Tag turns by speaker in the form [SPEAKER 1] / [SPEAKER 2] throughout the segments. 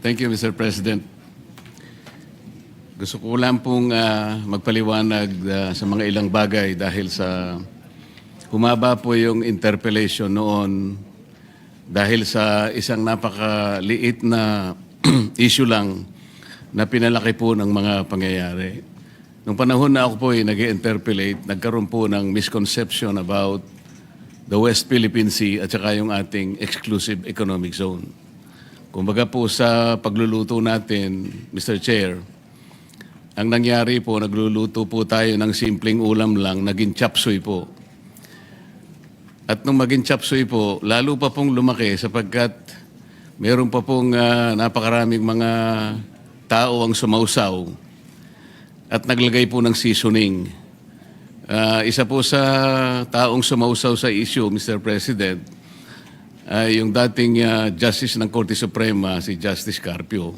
[SPEAKER 1] Thank you, Mr. President. Gusto ko lang pong magpaliwanag sa mga ilang bagay dahil sa humaba po yung interpellation noon dahil sa isang napakaliit na issue lang na pinalaki po ng mga pangyayari. Nung panahon na ako po ay nag-interpellate, nagkaroon po ng misconception about the West Philippine Sea at saka yung ating exclusive economic zone. Kumbaga po sa pagluluto natin, Mr. Chair, ang nangyari po, nagluluto po tayo ng simpleng ulam lang, naging chapsuy po. At nung maging chapsuy po, lalo pa pong lumaki sapagkat meron pa pong napakaraming mga tao ang sumausaw at naglagay po ng seasoning. Isa po sa taong sumausaw sa issue, Mr. President, ay yung dating Justice ng Korte Suprema, si Justice Carpio,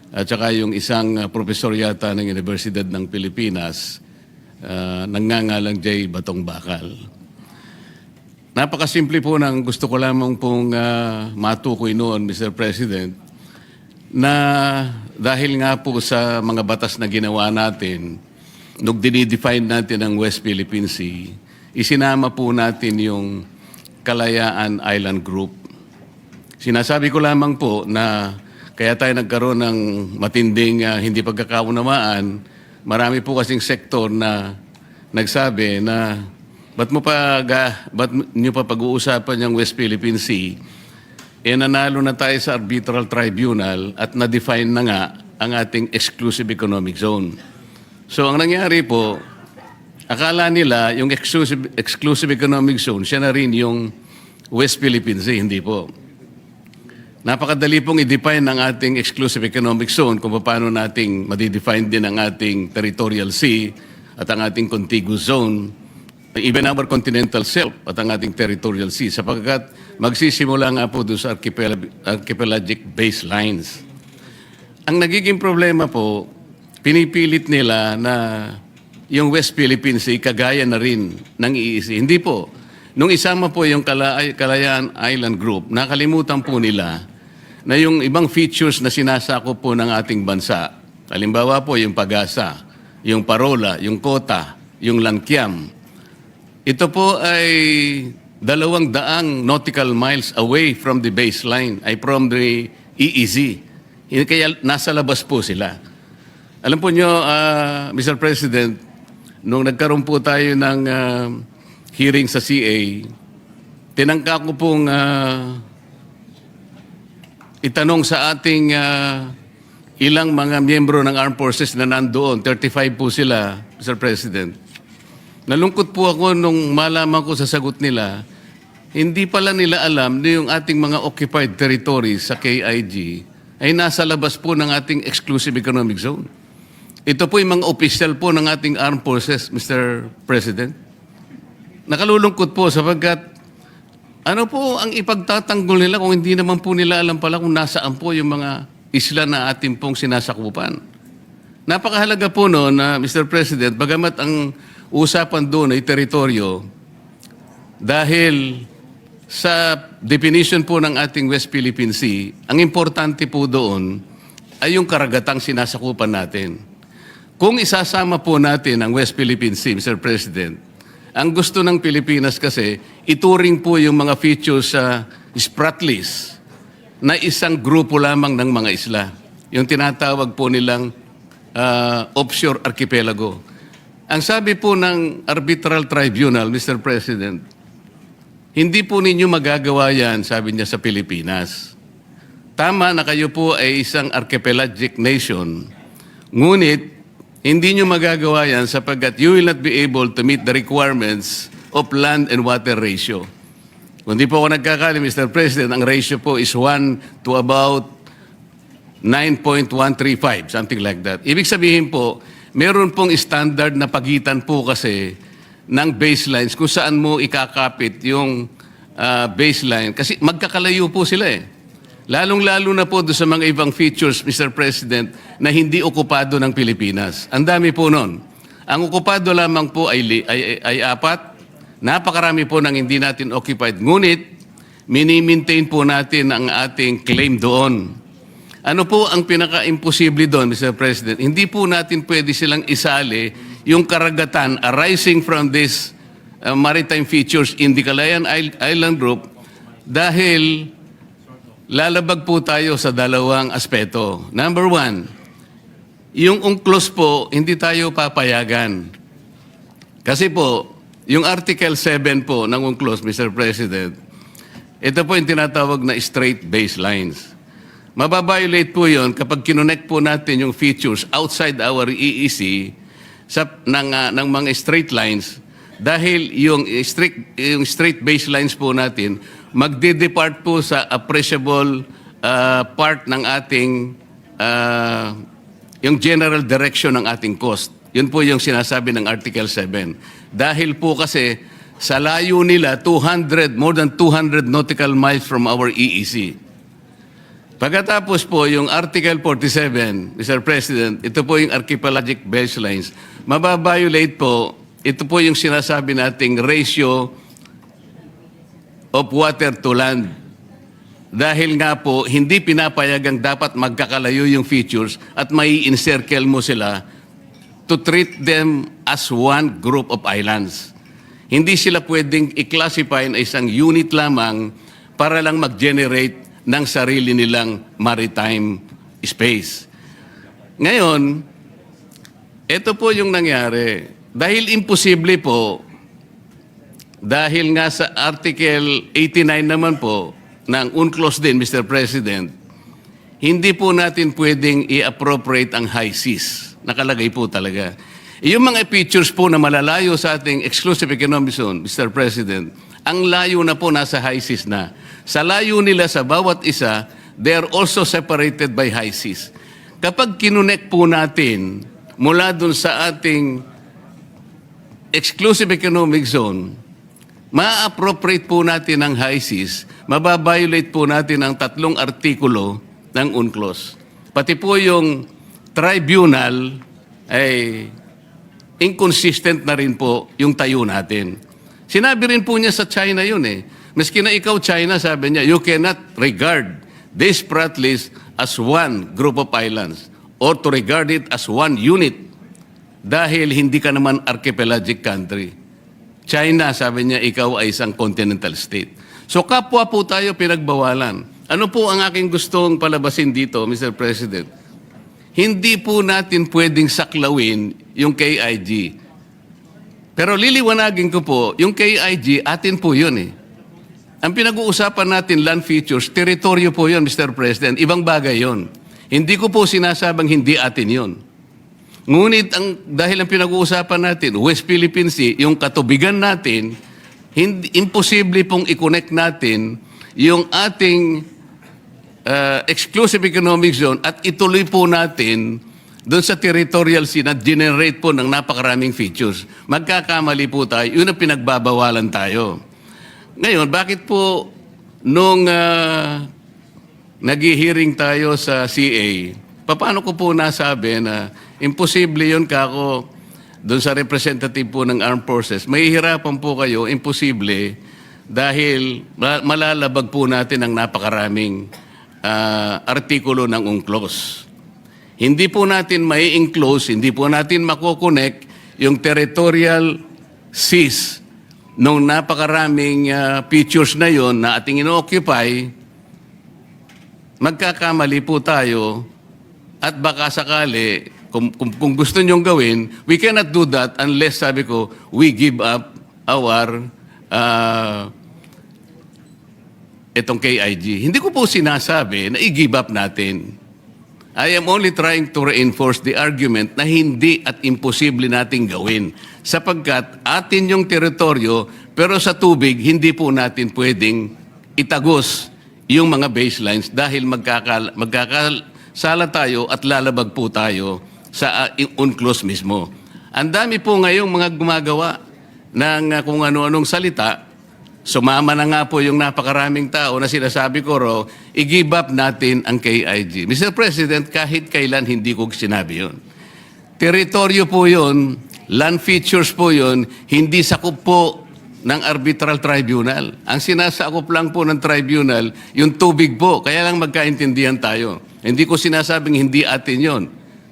[SPEAKER 1] at saka yung isang profesor yata ng Universidad ng Pilipinas, nangangalang J. Batong Bakal. Napakasimple po ng gusto ko lamang pong matukoy noon, Mr. President, na dahil nga po sa mga batas na ginawa natin, nung dinidefine natin ang West Philippine Sea, isinama po natin yung Kalayaan Island Group. Sinasabi ko lamang po na kaya tayo nagkaroon ng matinding hindi pagkakaunawaan. Marami po kasing sektor na nagsabi na ba't nyo pa pag-uusapan yung West Philippine Sea? Nanalo na tayo sa arbitral tribunal at na-define na nga ang ating exclusive economic zone. So ang nangyari po, akala nila yung exclusive economic zone, siya na rin yung West Philippine Sea, hindi po. Napakadali pong i-define ang ating exclusive economic zone kung paano nating madidefine din ang ating territorial sea at ang ating contiguous zone, even our continental shelf at ang ating territorial sea, sapagkat magsisimula nga po doon sa archipelagic baselines. Ang nagiging problema po, pinipilit nila na yung West Philippine Sea kagaya na rin ng EEZ. Hindi po. Nung isama po yung Kalayaan Island Group, nakalimutan po nila na yung ibang features na sinasakop po ng ating bansa, halimbawa po yung Pag-asa, yung Parola, yung Kota, yung Lankiam, ito po ay 200 nautical miles away from the baseline, ay from the EEZ. Kaya nasa labas po sila. Alam po nyo, Mr. President, nung nagkaroon po tayo ng hearing sa CA, tinangka ko pong itanong sa ating ilang mga miyembro ng armed forces na nandoon, 35 po sila, Mr. President. Nalungkot po ako nung malaman ko sa sagot nila, hindi pala nila alam na yung ating mga occupied territories sa KIG ay nasa labas po ng ating exclusive economic zone. Ito po yung mga official po ng ating armed forces, Mr. President. Nakalulungkot po sapagkat ano po ang ipagtatanggol nila kung hindi naman po nila alam pala kung nasaan po yung mga isla na ating pong sinasakupan. Napakahalaga po noon na, Mr. President, bagamat ang usapan doon ay teritoryo, dahil sa definition po ng ating West Philippine Sea, ang importante po doon ay yung karagatang sinasakupan natin. Kung isasama po natin ang West Philippine Sea, Mr. President, ang gusto ng Pilipinas kasi, ituring po yung mga features sa Spratlys na isang grupo lamang ng mga isla. Yung tinatawag po nilang offshore archipelago. Ang sabi po ng arbitral tribunal, Mr. President, hindi po ninyo magagawa yan, sabi niya, sa Pilipinas. Tama na kayo po ay isang archipelagic nation, ngunit hindi nyo magagawa yan sapagkat you will not be able to meet the requirements of land and water ratio. Kung di po ako nagkakali, Mr. President, ang ratio po is 1 to about 9.135, something like that. Ibig sabihin po, meron pong standard na pagitan po kasi ng baselines kung saan mo ikakapit yung baseline. Kasi magkakalayo po sila eh. Lalong-lalo na po doon sa mga ibang features, Mr. President, na hindi okupado ng Pilipinas. Ang dami po noon. Ang okupado lamang po ay 4. Napakarami po ng hindi natin occupied. Ngunit, mini-maintain po natin ang ating claim doon. Ano po ang pinaka-imposible doon, Mr. President? Hindi po natin pwede silang isali yung karagatan arising from this maritime features in the Calayan Island Group dahil lalabag po tayo sa dalawang aspeto. Number one, yung UNCLOS po, hindi tayo papayagan. Kasi po, yung Article 7 po ng UNCLOS, Mr. President, ito po yung tinatawag na straight baselines. Mababiolate po yun kapag kinonect po natin yung features outside our EEC ng mga straight lines dahil yung straight baselines po natin magde-depart po sa appreciable part ng ating yung general direction ng ating cost. Yun po yung sinasabi ng Article 7. Dahil po kasi sa layo nila, more than 200 nautical miles from our EEC. Pagkatapos po, yung Article 47, Mr. President, ito po yung archipelagic baselines. Mababiolate po, ito po yung sinasabi nating ratio of water to land. Dahil nga po, hindi pinapayagang dapat magkakalayo yung features at may encircle mo sila to treat them as one group of islands. Hindi sila pwedeng i-classify na isang unit lamang para lang mag-generate ng sarili nilang maritime space. Ngayon, ito po yung nangyari. Dahil imposible po, dahil nga sa Article 89 naman po, ng UNCLOS din, Mr. President, hindi po natin pwedeng i-appropriate ang high seas. Nakalagay po talaga. Yung mga features po na malalayo sa ating exclusive economic zone, Mr. President, ang layo na po nasa high seas na. Sa layo nila sa bawat isa, they are also separated by high seas. Kapag kinonect po natin mula dun sa ating exclusive economic zone, ma-appropriate po natin ang high seas, mababiolate po natin ang 3 artikulo ng UNCLOS. Pati po yung tribunal ay inconsistent na rin po yung tayo natin. Sinabi rin po niya sa China yun eh. Maski na ikaw China, sabi niya, you cannot regard this Pratt list as one group of islands or to regard it as one unit dahil hindi ka naman archipelagic country. China, sabi niya, ikaw ay isang continental state. So kapwa po tayo pinagbawalan. Ano po ang aking gustong palabasin dito, Mr. President? Hindi po natin pwedeng saklawin yung KIG. Pero liliwanagin ko po, yung KIG, atin po yun eh. Ang pinag-uusapan natin, land features, teritoryo po yun, Mr. President. Ibang bagay yun. Hindi ko po sinasabang hindi atin yun. Ngunit dahil ang pinag-uusapan natin, West Philippine Sea, yung katubigan natin, imposible pong i-connect natin yung ating exclusive economic zone at ituloy po natin doon sa territorial sea na generate po ng napakaraming features. Magkakamali po tayo, yun ang pinagbabawalan tayo. Ngayon, bakit po nung nag-hearing tayo sa CA, paano ko po nasabi na imposible yun kako doon sa representative po ng Armed Forces, mahihirapan po kayo, imposible, dahil malalabag po natin ang napakaraming artikulo ng UNCLOS. Hindi po natin mai-enclose, hindi po natin makokonek yung territorial seas nung napakaraming features na yon na ating ino-occupy, magkakamali po tayo at baka sakali, kung gusto nyong gawin, we cannot do that unless, sabi ko, we give up our itong KIG. Hindi ko po sinasabi na i-give up natin. I am only trying to reinforce the argument na hindi at imposible nating gawin. Sapagkat atin yung teritoryo, pero sa tubig, hindi po natin pwedeng itagos yung mga baselines dahil magkakasala tayo at lalabag po tayo sa UNCLOS mismo. Ang dami po ngayong mga gumagawa ng kung ano-anong salita. Sumama na nga po yung napakaraming tao na sinasabi ko ro, i-give up natin ang KIG. Mr. President, kahit kailan hindi ko sinabi yun. Teritoryo po yun, land features po yun, hindi sakop po ng arbitral tribunal. Ang sinasakop lang po ng tribunal, yung tubig po, kaya lang magkaintindihan tayo. Hindi ko sinasabing hindi atin yon.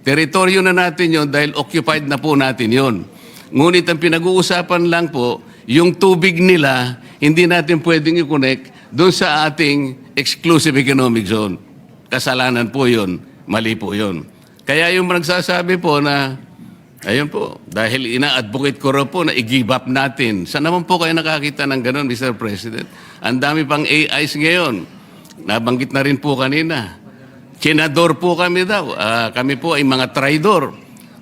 [SPEAKER 1] Teritoryo na natin yon dahil occupied na po natin yon. Ngunit ang pinag-uusapan lang po, yung tubig nila, hindi natin pwedeng i-connect doon sa ating exclusive economic zone. Kasalanan po yon, mali po yon. Kaya yung nagsasabi po na, ayun po, dahil ina-advocate ko rin po na i-give up natin. Saan naman po kayo nakakita ng ganun, Mr. President? Ang dami pang AIs ngayon. Nabanggit na rin po kanina. Senador po kami daw. Kami po ay mga traidor.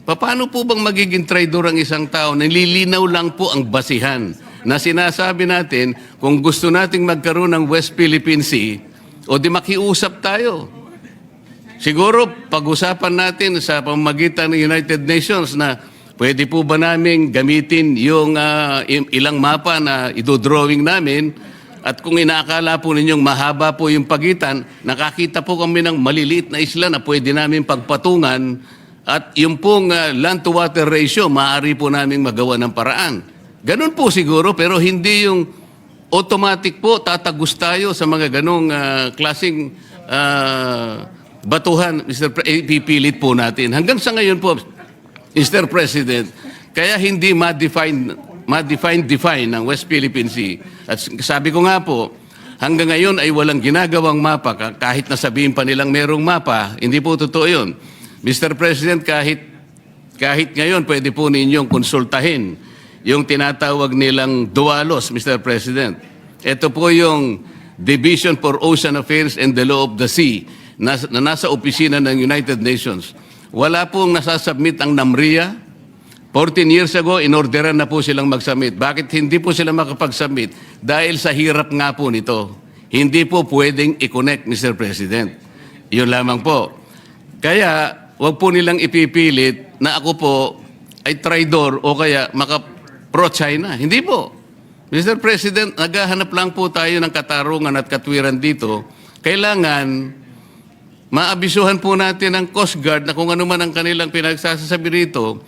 [SPEAKER 1] Paano po bang magiging traidor ang isang tao? Nililinaw lang po ang basihan na sinasabi natin kung gusto nating magkaroon ng West Philippine Sea o di makiusap tayo. Siguro pag-usapan natin sa pamamagitan ng United Nations na pwede po ba namin gamitin yung ilang mapa na idodrawing namin. At kung inaakala po ninyong mahaba po yung pagitan, nakakita po kami ng maliliit na isla na pwede namin pagpatungan at yung pong land-to-water ratio, maaari po namin magawa ng paraan. Ganun po siguro, pero hindi yung automatic po, tatagos tayo sa mga ganong klaseng batuhan, pipilit po natin. Hanggang sa ngayon po, Mr. President, kaya hindi ma-define ng West Philippine Sea. At sabi ko nga po, hanggang ngayon ay walang ginagawang mapa. Kahit nasabihin pa nilang merong mapa, hindi po totoo yun. Mr. President, kahit ngayon pwede po ninyong konsultahin yung tinatawag nilang DUALOS, Mr. President. Ito po yung Division for Ocean Affairs and the Law of the Sea na nasa opisina ng United Nations. Wala pong nasasubmit ang NAMRIA. 14 years ago, inorderan na po silang mag-submit. Bakit hindi po sila makapag-submit? Dahil sa hirap nga po nito. Hindi po pwedeng i-connect, Mr. President. Yun lamang po. Kaya, wag po nilang ipipilit na ako po ay traidor o kaya pro-China. Hindi po. Mr. President, naghahanap lang po tayo ng katarungan at katwiran dito. Kailangan maabisuhan po natin ang Coast Guard na kung ano man ang kanilang pinagsasabi rito.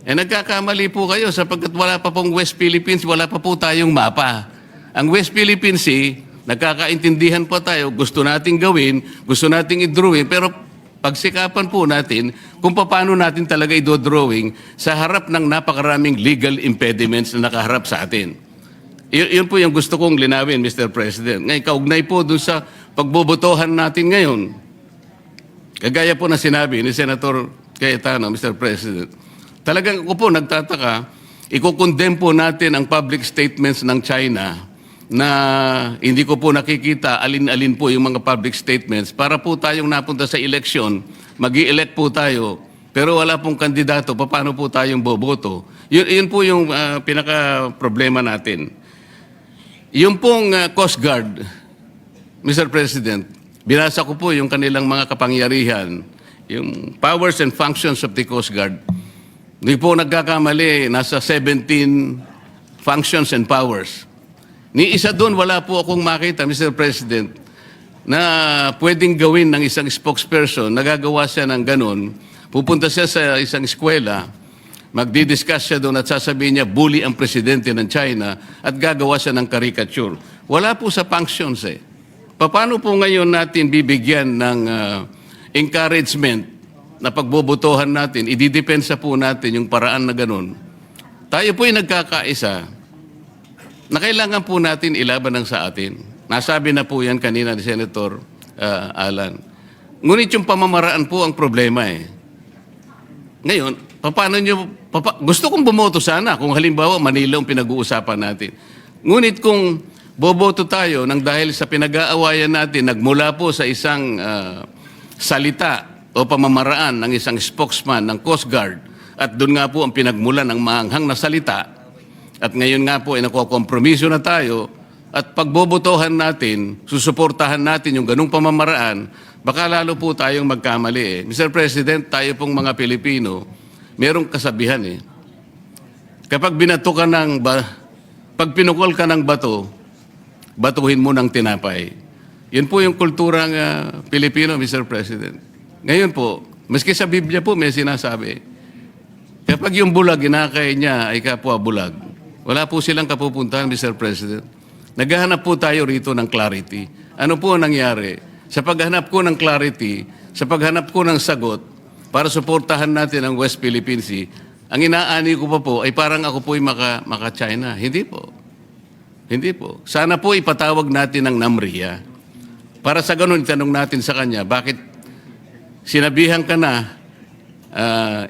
[SPEAKER 1] Nagkakamali po kayo sapagkat wala pa pong West Philippines, wala pa po tayong mapa. Ang West Philippine Sea, nagkakaintindihan pa tayo, gusto nating gawin, gusto nating i-drawing, pero pagsikapan po natin kung paano natin talaga i-drawing sa harap ng napakaraming legal impediments na nakaharap sa atin. Yun po yung gusto kong linawin, Mr. President. Ngayon, kaugnay po dun sa pagbobotohan natin ngayon. Kagaya po na sinabi ni Senator Cayetano, Mr. President, talagang ako po nagtataka, ikukondem po natin ang public statements ng China na hindi ko po nakikita alin-alin po yung mga public statements para po tayong napunta sa eleksyon, mag-i-elect po tayo, pero wala pong kandidato, paano po tayong boboto? Yun po yung pinaka-problema natin. Yung pong Coast Guard, Mr. President, binasa ko po yung kanilang mga kapangyarihan, yung powers and functions of the Coast Guard. Hindi po nagkakamali, nasa 17 functions and powers. Ni isa doon, wala po akong makita, Mr. President, na pwedeng gawin ng isang spokesperson, nagagawa siya ng ganun, pupunta siya sa isang eskwela, magdi-discuss siya doon at sasabihin niya, bully ang presidente ng China at gagawa siya ng caricature. Wala po sa functions eh. Paano po ngayon natin bibigyan ng encouragement na pagbobotohan natin, ididepensa po natin yung paraan na ganun. Tayo po ay nagkakaisa na kailangan po natin ilaban ng sa atin. Nasabi na po yan kanina ni Senator Alan. Ngunit yung pamamaraan po ang problema eh. Ngayon, gusto kong bumoto sana kung halimbawa Manila ang pinag-uusapan natin. Ngunit kung boboto tayo nang dahil sa pinag-aawayan natin, nagmula po sa isang salita o pamamaraan ng isang spokesman ng Coast Guard at doon nga po ang pinagmulan ng maanghang na salita at ngayon nga po ay nakukompromiso na tayo at pagbobotohan natin, susuportahan natin yung ganung pamamaraan, baka lalo po tayong magkamali eh. Mr. President, tayo pong mga Pilipino, merong kasabihan eh. Kapag binato ka pag pinukol ka ng bato, batuhin mo ng tinapay. Yun po yung kulturang Pilipino, Mr. President. Ngayon po, maski sa Biblia po may sinasabi, kapag yung bulag, inakay niya ay kapwa bulag, wala po silang kapupuntahan, Mr. President. Naghahanap po tayo rito ng clarity. Ano po nangyari? Sa paghanap ko ng clarity, sa paghanap ko ng sagot para suportahan natin ang West Philippine Sea, ang inaani ko pa po ay parang ako po'y maka-China. Hindi po. Hindi po. Sana po ipatawag natin ang NAMRIA. Para sa ganun, itanong natin sa kanya, bakit sinabihan ka na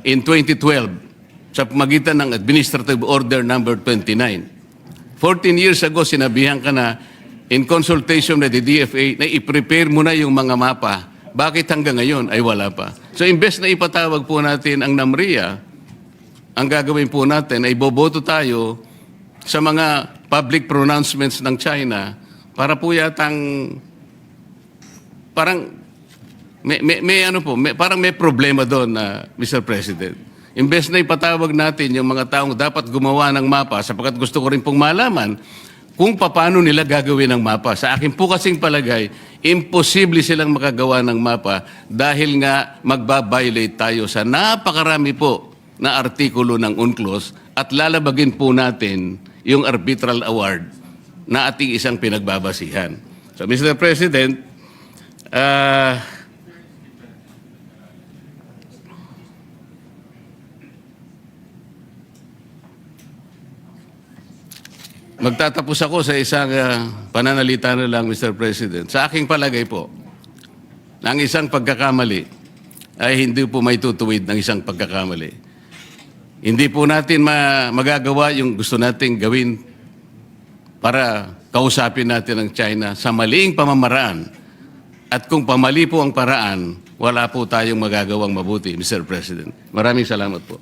[SPEAKER 1] in 2012 sa pamagitan ng Administrative Order Number 29. 14 years ago, sinabihan ka na in consultation with the DFA na i-prepare mo na yung mga mapa. Bakit hanggang ngayon ay wala pa? So, imbes na ipatawag po natin ang NAMRIA, ang gagawin po natin ay boboto tayo sa mga public pronouncements ng China para po yatang parang parang may problema doon na Mr. President. Imbes na ipatawag natin yung mga taong dapat gumawa ng mapa sapagkat gusto ko rin pong malaman kung paano nila gagawin ang mapa. Sa akin po kasing palagay, imposible silang makagawa ng mapa dahil nga magbabiolate tayo sa napakarami po na artikulo ng UNCLOS at lalabagin po natin yung arbitral award na ating isang pinagbabasihan. So, Mr. President, magtatapos ako sa isang pananalita na lang, Mr. President. Sa aking palagay po, ang isang pagkakamali ay hindi po may tutuwid ng isang pagkakamali. Hindi po natin magagawa yung gusto nating gawin para kausapin natin ang China sa maliing pamamaraan. At kung pamali po ang paraan, wala po tayong magagawang mabuti, Mr. President. Maraming salamat po.